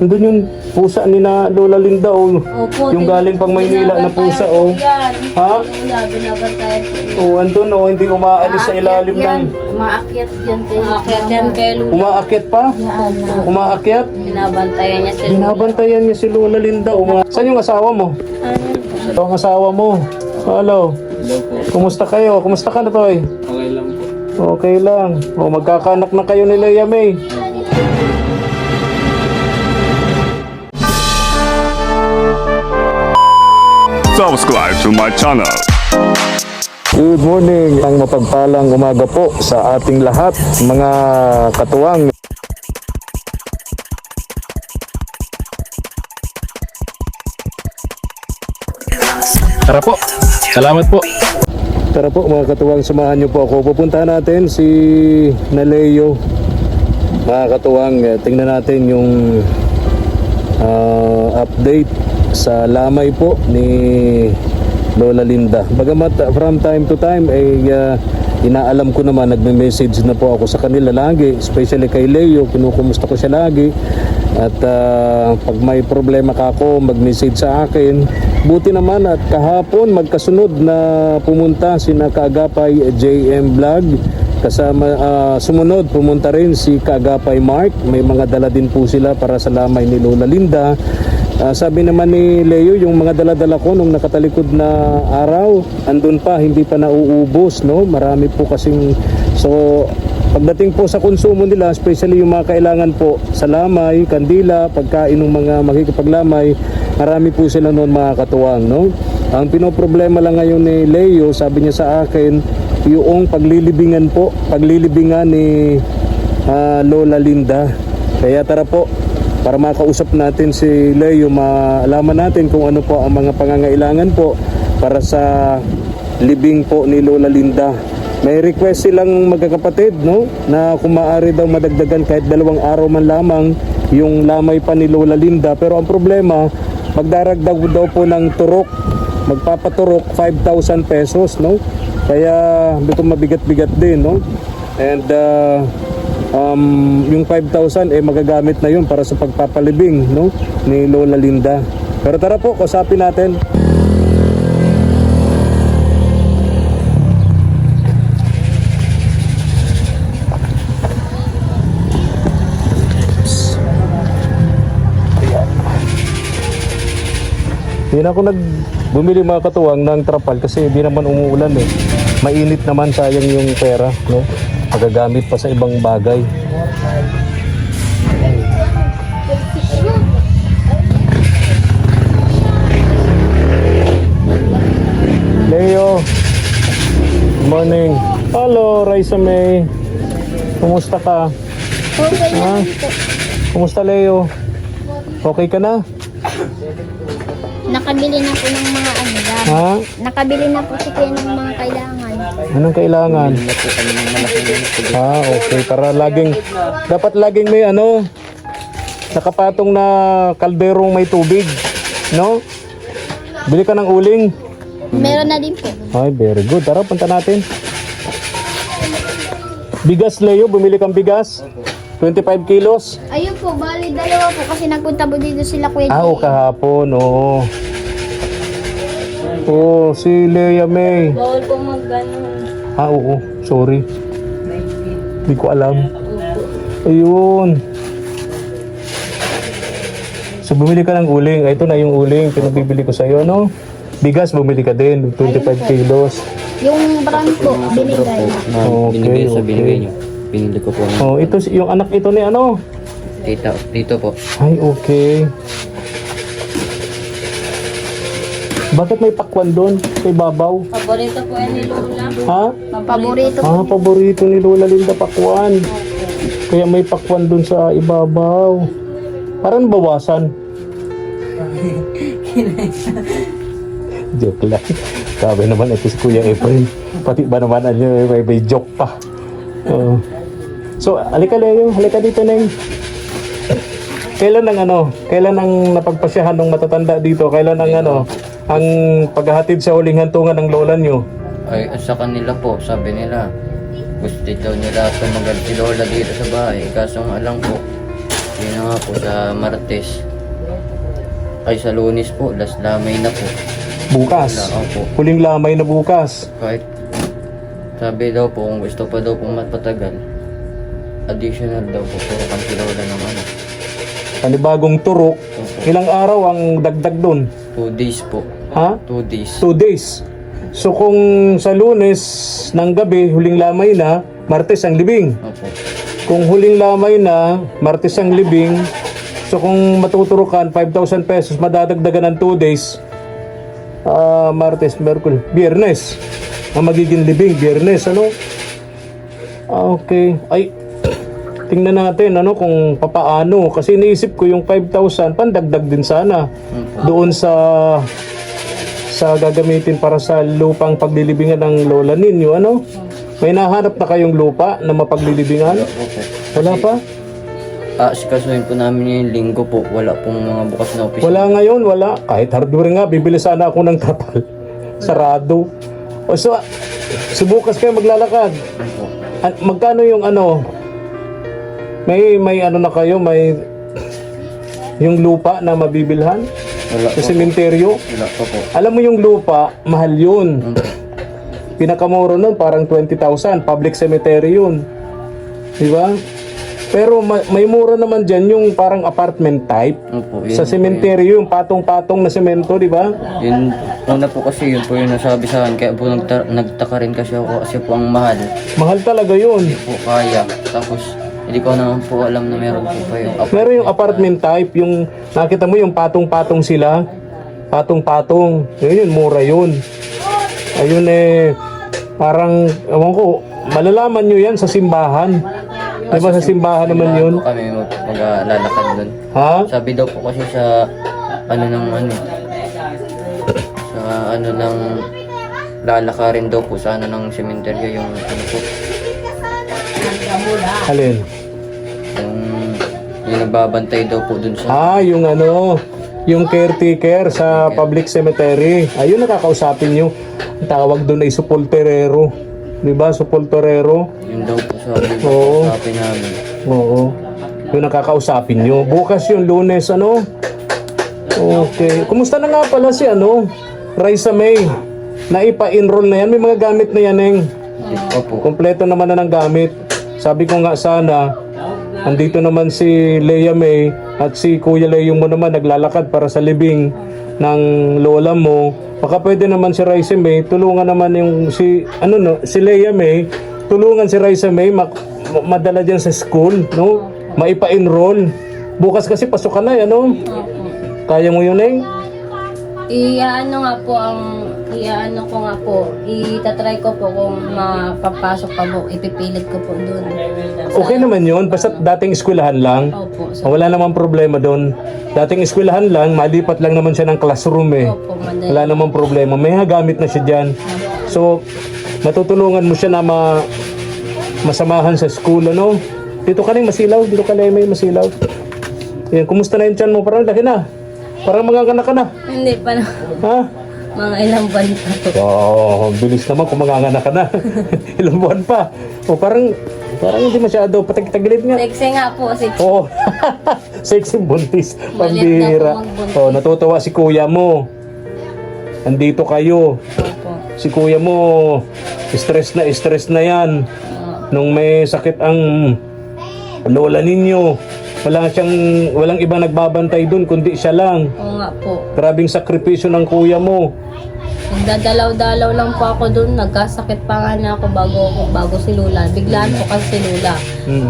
Nandun yung pusa ni na Lola Linda, oh. Opo, Yung galing pang Maynila na pusa, oh. Ha? Binabantayan po. Oh, andun, oh, hindi umaalis sa ilalim ng... Umaakyat yan kayo. Umaakyat yan kayo. Umaakyat pa? Umaakyat? Binabantayan niya sila. Binabantayan niya si Lola Linda. Saan yung asawa mo? Ito ang asawa mo. Hello. Kumusta kayo? Kumusta ka na, Toy? Okay lang po. Okay lang. O, magkakanak na kayo ni Leia May. Subscribe to my channel. Good morning. Ang mapagpalang umaga po sa ating lahat, mga katuwang. Tara po. Salamat po. Tara po mga katuwang, samahan niyo po ako. Pupunta natin si Naleo. Mga katuwang, tingnan natin yung update sa lamay po ni Lola Linda. Bagamat from time to time ay inaalam ko naman, nagme-message na po ako sa kanila lagi, especially kay Leo, kinukumusta ko siya lagi. At pag may problema ka ako, mag-message sa akin. Buti naman at kahapon magkasunod na pumunta sina Kaagapay JM Vlog. Kasama sumunod pumunta rin si Kaagapay Mark. May mga dala din po sila para sa lamay ni Lola Linda. Sabi naman ni Leo, yung mga dala-dala ko nung nakatalikod na araw, andun pa, hindi pa nauubos, no? Marami po kasing, so pagdating po sa konsumo nila, especially yung mga kailangan po sa lamay, kandila, pagkain ng mga makikipaglamay, marami po sila noon, mga katuwang, no? Ang pinoproblema lang ngayon ni Leo, sabi niya sa akin, yung paglilibingan ni Lola Linda. Kaya tara po, para makausap natin si Leo, malaman natin kung ano po ang mga pangangailangan po para sa libing po ni Lola Linda. May request silang magkakapatid, no, na kung maaari daw madagdagan kahit 2 araw man lamang yung lamay pa ni Lola Linda. Pero ang problema, magdaragdag daw po ng turok, magpapaturok 5,000 pesos, no? Kaya dito mabigat-bigat din, no? And yung 5,000 magagamit na yun para sa pagpapalibing, no, ni Lola Linda. Pero tara po, kusapin natin. Hindi na ako bumili, mga katuwang, ng trapal kasi hindi naman umuulan eh. Mainit naman, sayang yung pera, no? Magagamit pa sa ibang bagay. Leo, good morning. Hello, Raisa May. Kumusta ka? Okay Ha? Kumusta, Leo? Okay ka na? Nakabili na po ng mga ano lang. Ha? Nakabili na po si Kuya ng mga kailangan. Anong kailangan? Okay. Para dapat laging may nakapatong na kalderong may tubig, no? Bili ka ng uling. Meron na din po. Ay, very good. Tara, punta natin. Bigas, Leo. Bumili kang bigas. 25 kilos. Ayun po, bali 2 po kasi nagpunta po dito sila Kuya. Kahapon, oo. Si Leia May. Bawal po mag-ganon. Oo. Sorry. Hindi ko alam. Ayun. So, bumili ka ng uling. Ito na yung uling. Pinagbibili ko sa'yo, no? Bigas, bumili ka din. 25 kilos. Yung brand po, binigay. Binigay sa binigay nyo. Pinili ko po. Ito, yung anak ito ni ano? Dito po. Ay, okay. Bakit may pakwan doon? May babaw? Paborito po yan ni Lola. Ha? Paborito po. Paborito ni Lola Linda, pakwan. Kaya may pakwan doon sa ibabaw. Parang bawasan. Joke lang. Sabi naman ito si Kuya Efren. Pati ba naman may joke pa. So, halika Leo. Halika dito, Neng. Kailan ang napagpasyahan ng matatanda dito? Kailan ang paghahatid sa huling hantungan ng lola nyo? Ay, sa kanila po, sabi nila, gusto daw nila tumagal si Lola dito sa bahay. Kaso nga lang po, Yun na nga po sa Martes. Ay sa Lunes po, last lamay na po. Bukas. Wala po. Huling lamay na bukas. Kahit sabi daw po kung gusto pa daw po mapatagal, additional daw po, puro kantilola ng ano. Panibagong turok. Ilang araw ang dagdag doon? 2 days po. Ha? 2 days. 2 days. So kung sa Lunes ng gabi, huling lamay na, Martes ang libing. Opo. Kung huling lamay na, Martes ang libing, so kung matuturukan, 5,000 pesos, madadagdagan ng 2 days, Martes, Merkulis, Biyernes. Ang magiging libing, Biyernes, ano? Okay. Ay, tingnan natin, ano, kung papaano. Kasi iniisip ko yung 5,000, pandagdag din sana. Doon sa gagamitin para sa lupang paglilibingan ng lola ninyo, ano? May nahanap na kayong lupa na mapaglilibingan? Opo. Wala pa? Sikasuhin po namin yung linggo po. Wala pong mga bukas na office. Wala ngayon, wala. Kahit hardware nga, bibili sana ako ng trapal. Sarado. O so, subukas kayo maglalakad. Opo. Magkano yung ano? May ano na kayo, may yung lupa na mabibilhan Wala sa po. sementeryo. Wala pa po. Alam mo yung lupa, mahal yun. Opo. Pinakamuro nun, parang 20,000. Public cemetery yun. Di ba? Pero may mura naman dyan yung parang apartment type. Opo. Sa sementeryo, yung patong-patong na semento, di ba? Yun, una po kasi yun po yung nasabi sa akin. Kaya po nagtaka rin kasi ako kasi po ang mahal. Mahal talaga yun. Po kaya. Tapos, hindi ko naman po alam na meron po pa yung Meron yung apartment type, yung nakita mo yung patong-patong sila. Patong-patong. Yun, mura yun. Ayun parang, ewan ko, malalaman nyo yan sa simbahan. Di ba sa simbahan naman yun? Po kami maglalakad doon. Ha? Sabi daw po kasi sa ano ng ano sa ano ng lalakarin daw po sa ano ng sementeryo yung ano po Alin? yung nagbabantay daw po dun sa Yung ano, yung caretaker sa public cemetery. Ayun, nakakausapin nyo. Ang tawag doon ay supolterero. Di ba? Supolterero. yun daw po sabi Oo. sabi namin. Oo. Yung nakakausapin nyo. Bukas yung Lunes, ano? Okay. Kumusta na nga pala si ano? Raisa May. Naipa-enroll na yan. May mga gamit na yan, Eng. Opo. Kompleto naman na ng gamit. Sabi ko nga sana, andito naman si Leia May at si Kuya Leo mo naman naglalakad para sa libing ng lola mo. Baka pwede naman si Raisa May, tulungan naman yung si Leia May, tulungan si Raisa May madala diyan sa school, no? Maipa-enroll. Bukas kasi pasukan na, ano? Kaya mo yun, Eng? Iano ko nga po, itatry ko po kung mapapasok pa po, ipipilit ko po doon. Okay naman yun, basta dating eskwelahan lang. Opo, Wala namang problema doon. Dating eskwelahan lang, malipat lang naman siya ng classroom eh. Opo, madali. Wala namang problema. May gamit na siya dyan. So, matutulungan mo siya na masamahan sa school, ano? Dito ka rin masilaw. Dito ka rin may masilaw. Yan, kumusta na yung tiyan mo? Parang laki na. Parang manganganak ka na. Hindi pa na, Ha? mga ilang buwan pa po. Bilis naman kung manganganak ka na. Ilang buwan pa. O parang hindi masyado. Patagilid nga. Sexy nga po, sexy. Oo. Sexy buntis. Malit na Pambihira. po magbuntis. Natutuwa si kuya mo. Andito kayo. Opo. Si kuya mo, stress na yan. Nung may sakit ang lola ninyo. Walang ibang nagbabantay dun, kundi siya lang. Oo nga po. Grabing sakripisyo ng kuya mo. Nagdadalaw-dalaw lang po ako doon. Nagkasakit pa nga na ako bago si Lula. Biglaan po kasi si Lula.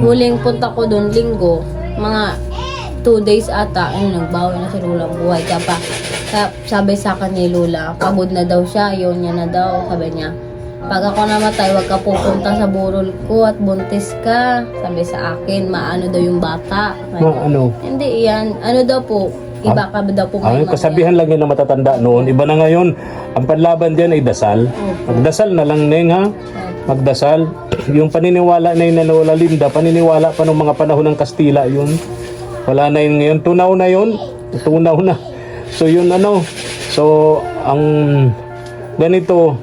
Huling punta ko doon, linggo. Mga 2 days ata. Nagbawi na si Lula. Buhay ka pa. Sabi sa akin ni Lula, pagod na daw siya. Ayaw niya na daw. Sabi niya, pag ako namatay, wag ka pupunta sa burol ko at buntis ka. Sabi sa akin, maano daw yung bata. Ano? Hindi yan. Ano daw po, iba ka daw po may Kasabihan lang yun na matatanda noon. Iba na ngayon. Ang panlaban diyan ay dasal. Magdasal na lang, Neng, ha? Magdasal. Yung paniniwala na yun na Lola Linda, paniniwala pa ng mga panahon ng Kastila yun. Wala na yun ngayon. Tunaw na yun. Tunaw na. So yun ano. So ang ganito.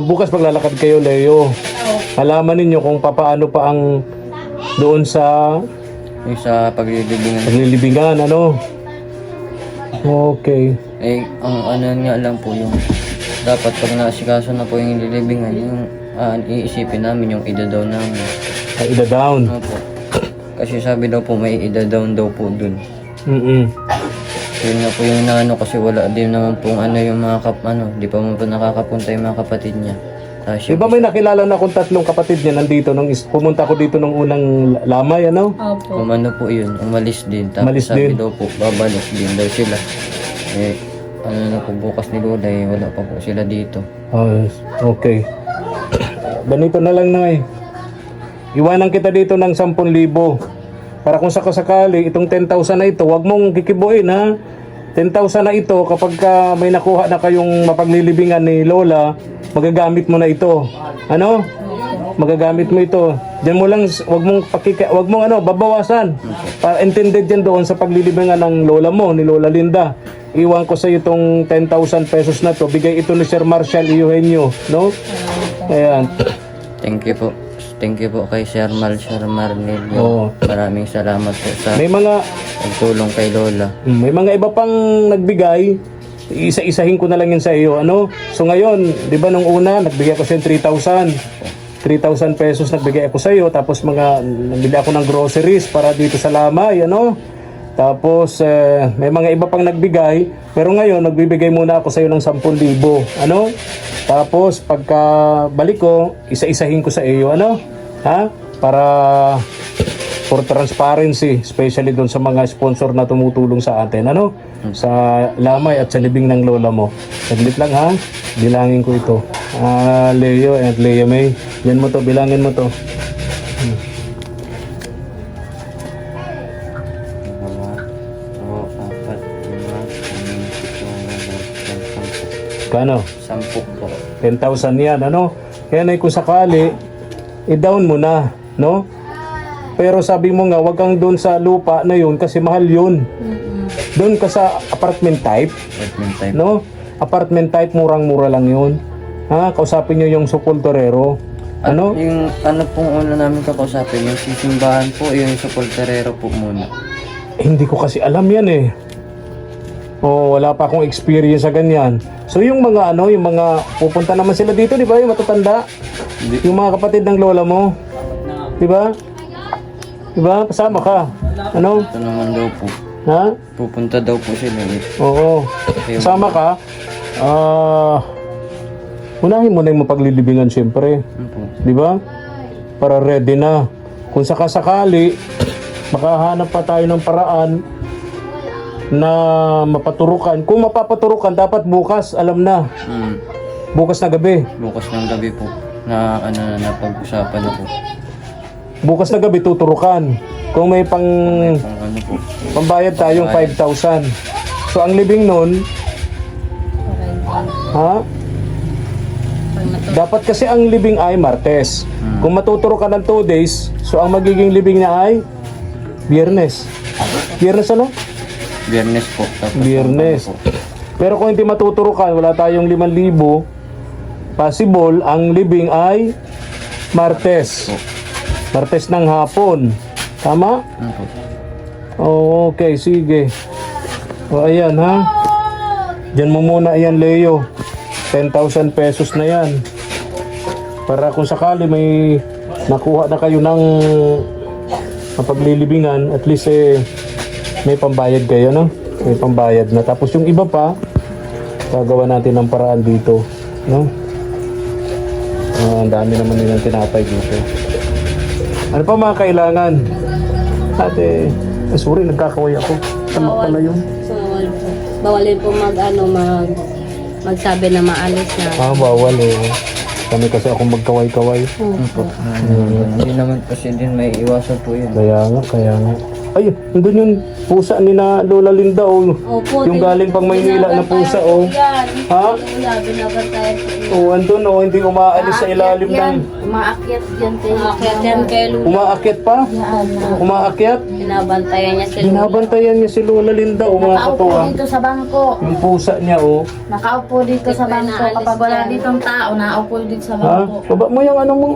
Bukas paglalakad kayo, Leo. Malaman ninyo kung papaano pa ang doon sa Yung sa paglilibingan. Paglilibingan, ano? Okay. Eh, ang ano nga lang po yung dapat pag naasikaso na po yung lilibingan, yung iisipin namin yung ida-down namin. Ay, ida-down. Opo. Kasi sabi daw po may ida-down daw po dun. Yun nga po yung naano kasi wala din naman pong ano yung mga di pa mo po nakakapunta yung mga kapatid niya. Tapos Di ba may nakilala na akong 3 kapatid niya nandito nung pumunta ko dito nung unang lamay, ano? Opo. umano po yun, umalis din. Tapos Umalis sabi din. daw po, babalik din daw sila. Eh, ano na po bukas ni Lola eh, wala pa po sila dito. Okay. Ganito na lang na Iwanan kita dito ng 10,000. Para kung sakasakali, itong 10,000 na ito, wag mong kikibuin ha. 10,000 na ito, kapag may nakuha na kayong mapaglilibingan ni Lola, magagamit mo na ito. Ano? Magagamit mo ito. Diyan mo lang, wag mong babawasan. Para intended yan doon sa paglilibingan ng Lola mo, ni Lola Linda. Iwan ko sa iyo itong 10,000 pesos na to. Bigay ito ni Sir Marshall Eugenio, no? Ayan. Thank you po. Thank you po kay Sir Marnelio. Oo. Maraming salamat po sa May mga pagtulong kay Lola. May mga iba pang nagbigay, isa-isahin ko na lang yun sa iyo, ano? So ngayon, di ba nung una, nagbigay ako sa 3,000 pesos nagbigay ako sa iyo, tapos nagbili ako ng groceries para dito sa Lamay, ano? Tapos, may mga iba pang nagbigay, pero ngayon, nagbibigay muna ako sa iyo ng 10,000, ano? Tapos, pagka balik ko, isa-isahin ko sa iyo, ano? Ha? Para for transparency, especially doon sa mga sponsor na tumutulong sa atin, ano? Sa Lamay at sa libing ng Lola mo. Saglit lang ha, bilangin ko ito. Leo and Lea May, yan mo to, bilangin mo to. Kano? 10 po. 10,000 yan, ano? Kaya na kung sakali, i-down mo na, no? Pero sabi mo nga, wag kang doon sa lupa na yun kasi mahal yun. Doon ka sa apartment type, Apartment type. no? Apartment type, murang-mura lang yun. Ha? Kausapin nyo yung sukultorero. Ano? Yung ano pong una namin kakausapin, yung sisimbahan po, yung sa Polterero po muna. Hindi ko kasi alam yan eh. Wala pa akong experience sa ganyan. So yung mga yung mga pupunta naman sila dito, di ba? Yung matatanda. Yung mga kapatid ng lola mo. Di ba? Di ba? Kasama ka. Ano? Ito naman daw po. Ha? Pupunta daw po sila. Oo. Kasama ka. Unahin mo na yung mapaglilibingan siyempre. Di ba? Para ready na. Kung sakasakali, makahanap pa tayo ng paraan na mapaturukan. Kung mapapaturukan, dapat bukas, alam na. Bukas na gabi. Bukas ng gabi po na napag-usapan na po. Bukas na gabi tuturukan. Kung may Kung ano po. pambayad tayong 5,000. So ang libing nun, ha? Dapat kasi ang libing ay Martes. Kung matuturo ka ng 2 days, so ang magiging libing niya ay Biyernes. Biyernes ano? Biyernes po. Tapos Biyernes. ano po. Pero kung hindi matuturo ka, wala tayong 5,000, possible ang libing ay Martes. Martes ng hapon. Tama? Ano po. Okay, sige. O ayan ha. Diyan mo muna yan, Leo. 10,000 pesos na yan. Para kung sakali may nakuha na kayo ng mapaglilibingan, at least may pambayad kayo, no? May pambayad na. Tapos yung iba pa, gagawa natin ng paraan dito, no? Ang dami naman nilang tinapay dito. Ano pa mga kailangan? Ate, sorry, nagkakaway ako. Tama pala yun. So, bawalin po magsabi na maalis na. Bawal eh. Kami kasi ako magkaway-kaway. Hindi naman kasi din may iwasan po yun. Kaya nga. Ay, nandun yung pusa ni na Lola Linda, Opo, yung galing pang Maynila na pusa, Yan. Ha? Binabantayan po. Andun, hindi umaalis sa ilalim ng... Umaakyat yan. Umakyat yan kay Lula. Umaakyat pa? Umaakyat? Binabantayan niya si Lula. Binabantayan niya si Lola Linda, Nakaupo umakatuwa. dito sa bangko. Yung pusa niya, Nakaupo dito sa bangko. Kapag wala ditong tao, nakaupo dito sa Ha? bangko. Baba mo yung ano mo.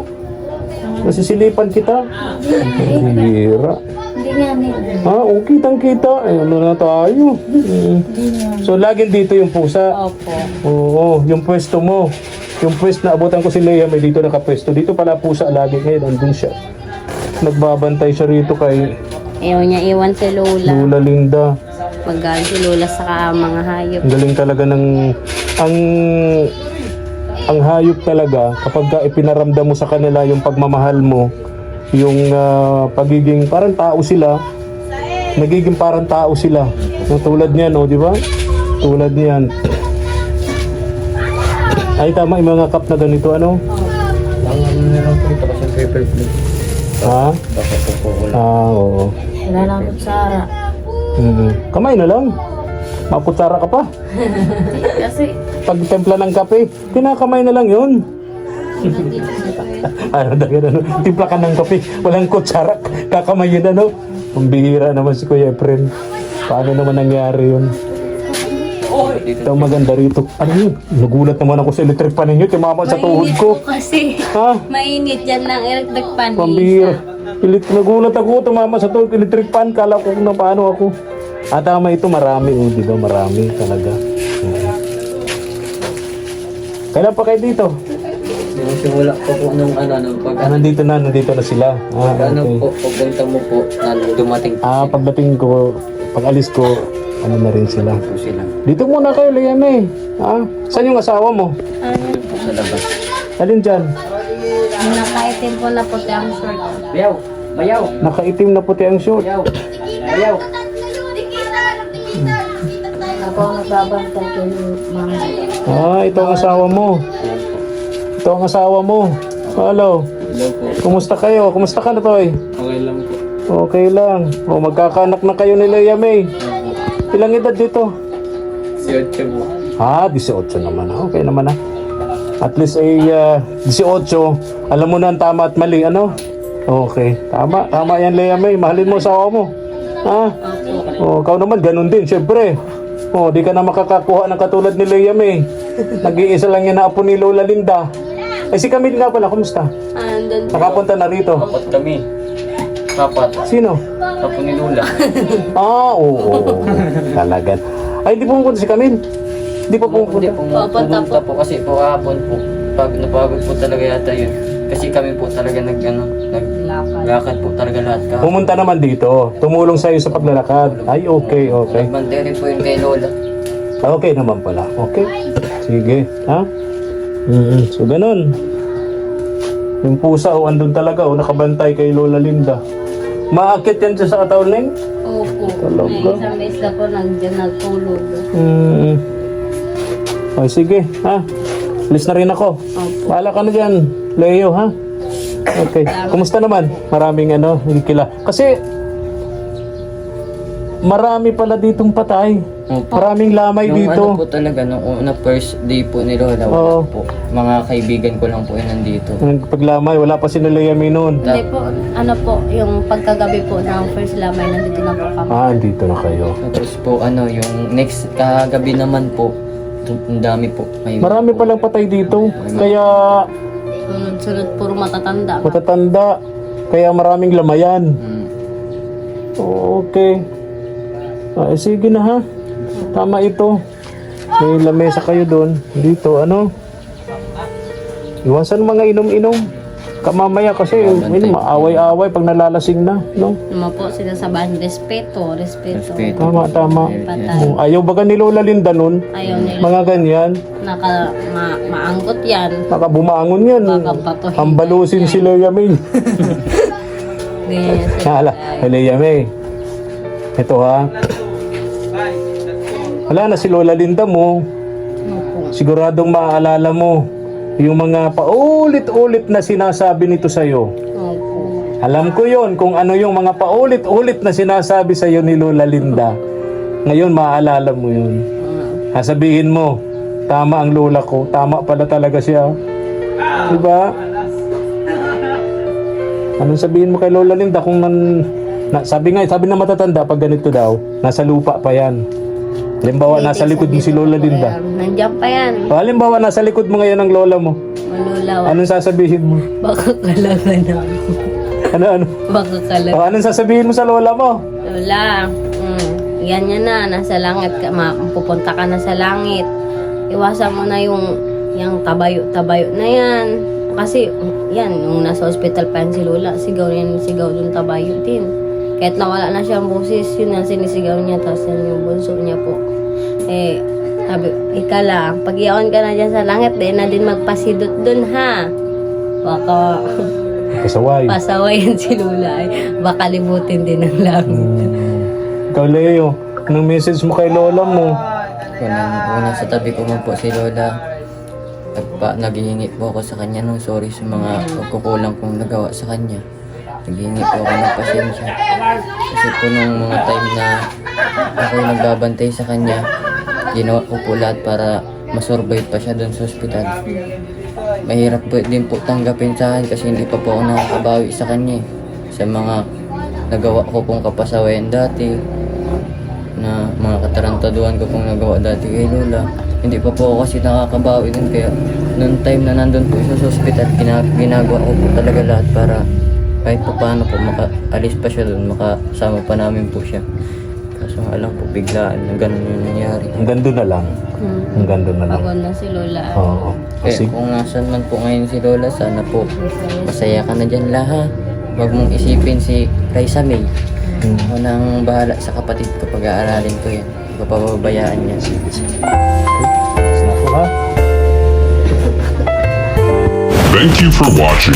Nasisilipan kita. Hira. Hindi Hindi nga nila. Kitang-kita. Ano na tayo? So, laging dito yung pusa. Opo. Oo, yung pwesto mo. Yung pwesto na abutan ko si Lea, may dito nakapwesto. Dito pala pusa lagi ngayon, andun siya. Nagbabantay siya rito kay Ayaw niya iwan si Lola. Lola Linda. Maggaan si Lola sa mga hayop. Ang galing talaga ng ang hayop talaga kapag ka ipinaramdam mo sa kanila yung pagmamahal mo, yung pagiging parang tao sila, nagiging parang tao sila. No, tulad niyan, no, di ba? Tulad niyan. Ay tama yung mga cup na ganito, ano? Ang ano na lang po ito kasi paper plate. Ha? Baka po wala. Oo. Wala lang kutsara. Kamay na lang. Makutsara ka pa. Kasi, Pag templa ng kape, kinakamay na lang yun. Ano, timpla ka ng kape, walang kutsara, kakamayin ano. Pambihira naman si Kuya Efren. Paano naman nangyari yun? Ito ang maganda rito. Ano yun? Nagulat naman ako sa electric pan ninyo, tumama sa tuhod ko. Kasi Ha? mainit yan ng electric pan. Pambihira. Nagulat ako, tumama sa tuhod ko, electric pan. Kala ko kung na paano ako. At tama ito, marami. Di ba? Marami talaga. Kailan pa kayo dito? Kasi wala po po nung nung pag Nandito na sila. Okay. po, pagpunta mo po, dumating po Pagdating ko, pag alis ko, ano na rin sila. po sila. Dito muna kayo, Liame. Saan yung asawa mo? Po sa labas. Alin dyan? Nakaitim po na puti ang short. Bayaw! Bayaw! Nakaitim na puti ang short. Bayaw! Bayaw! ako ang nagbabantay kay mama. Ito ang asawa mo. Ito ang asawa mo. Hello. Hello po. Kumusta kayo? Kumusta ka na, Toy? Okay lang po. Okay lang. Magkakanak na kayo ni Lea May. Ilang edad dito? Si Otche po. 18 naman. Okay naman At least ay 18. Alam mo na ang tama at mali, ano? Okay. Tama. Tama yan, Lea May. Mahalin mo asawa mo. Ikaw naman, ganun din, syempre. Di ka na makakakuha ng katulad ni Lea May. Nag-iisa lang yan na apo ni Lola Linda. Si Camille nga pala, kumusta? Andun. Nakapunta na rito. Apat kami. Apat. Sino? Apo ni Lola. Oo. Talaga. Ay, di pumunta si Camille. Di pa Hindi pumunta. po pumunta po kasi po kahapon po. Napagod po talaga yata yun. Kasi kami po talaga naglakad po talaga lahat kahapon. Pumunta naman dito. Tumulong sa'yo sa paglalakad. Ay, okay. Nagbantay rin po yun kay Lola. Okay naman pala. Okay. Sige. So, ganun. Yung pusa, andun talaga, nakabantay kay Lola Linda. Maakit yan dyan sa katawan na yun? Opo. Talaga? May isang beses na po nandiyan nagtulog. Sige, Alis na rin ako. Bahala ka na dyan, Leo, ha? Okay. Kumusta naman? Maraming higikila. Kasi, marami pala ditong patay. Maraming lamay Nung dito. po talaga, nung una first day po ni Lola, Oo. wala po. Mga kaibigan ko lang po yun nandito. Paglamay, wala pa si Lea May noon. Hindi po, yung pagkagabi po ng first lamay, nandito na po kami. Andito na kayo. Tapos po yung next kagabi naman po, ang dami po. Marami palang patay dito. Kaya Sunod-sunod puro matatanda. matatanda. Kaya maraming lamayan. Okay. Sige na, ha? Tama ito. May lamesa kayo doon. Dito, Iwasan mga inom-inom. Kamamaya kasi, maaway-away pag nalalasing na, no? Naman po, sinasabahan, respeto. Tama. Patay. Ayaw baga ni Lola Linda nun? Ayaw nila. Mga ganyan. Maanggot yan. Nakabumangon yan. Nakabatuhin. Ambalusin si Lea May. Ganyan sila. Lea May. Ito, ha? Wala na si Lola Linda mo. Siguradong maaalala mo yung mga paulit-ulit na sinasabi nito sa'yo. Opo. Alam ko yon kung ano yung mga paulit-ulit na sinasabi sa'yo ni Lola Linda. Ngayon, maaalala mo yun. Sasabihin mo, tama ang lola ko. Tama pala talaga siya. Diba? Anong sabihin mo kay Lola Linda kung sabi na matatanda pag ganito daw, nasa lupa pa yan. Halimbawa, nasa likod mo si Lola Linda. Nandiyan pa yan. Halimbawa, nasa likod mo ngayon ang lola mo. Malulaw. Anong sasabihin mo? Baka kalaban ako. Ano? Baka kalat. O, anong sasabihin mo sa lola mo? Lola, ganyan na, nasa langit ka, pupunta ka na sa langit. Iwasan mo na yung tabayo na yan. Kasi, yan, nung nasa hospital pa yan si Lola, sigaw dun tabayo din. Kahit nawala na siyang busis, yun ang sinisigaw niya, tapos yan yung bunso niya po. Sabi, ika lang, pag iyaon ka na dyan sa langit, na din magpasidot dun ha. Baka Kasaway. pasawayan si Lola, baka limutin din ng langit. Ikaw, Leo, anong message mo kay lola mo? Una sa tabi ko man po si Lola. Naghihingi po ako sa kanya ng sorry sa mga pagkukulang kong nagawa sa kanya. Naghihingi po ako ng pasensya. Kasi po nung mga time na ako nagbabantay sa kanya, ginawa ko po lahat para masurvive pa siya doon sa ospital. Mahirap po din po tanggapin sa akin kasi hindi pa po ako nakakabawi sa kanya sa mga nagawa ko pong kapasawayan dati, na mga katarantaduhan ko pong nagawa dati kay Lola. Hindi pa po ako kasi nakakabawi din, kaya noong time na nandun po siya sa ospital, ginagawa ko po talaga lahat para kahit pa paano po makaalis pa siya doon, makasama pa namin po siya. Kaso nga lang po, biglaan na ganun yung nangyari. Hanggang doon na lang. Hanggang doon na lang. Pagod na si Lola. Oo. Kaya Kasi, kung nasan man po ngayon si Lola, sana po masaya ka na dyan lahat. Huwag mong isipin si Raisa May. Ako nang bahala sa kapatid ko, pag-aaralin ko yan. Huwag ka pababayaan niya. snap ko ha? Thank you for watching.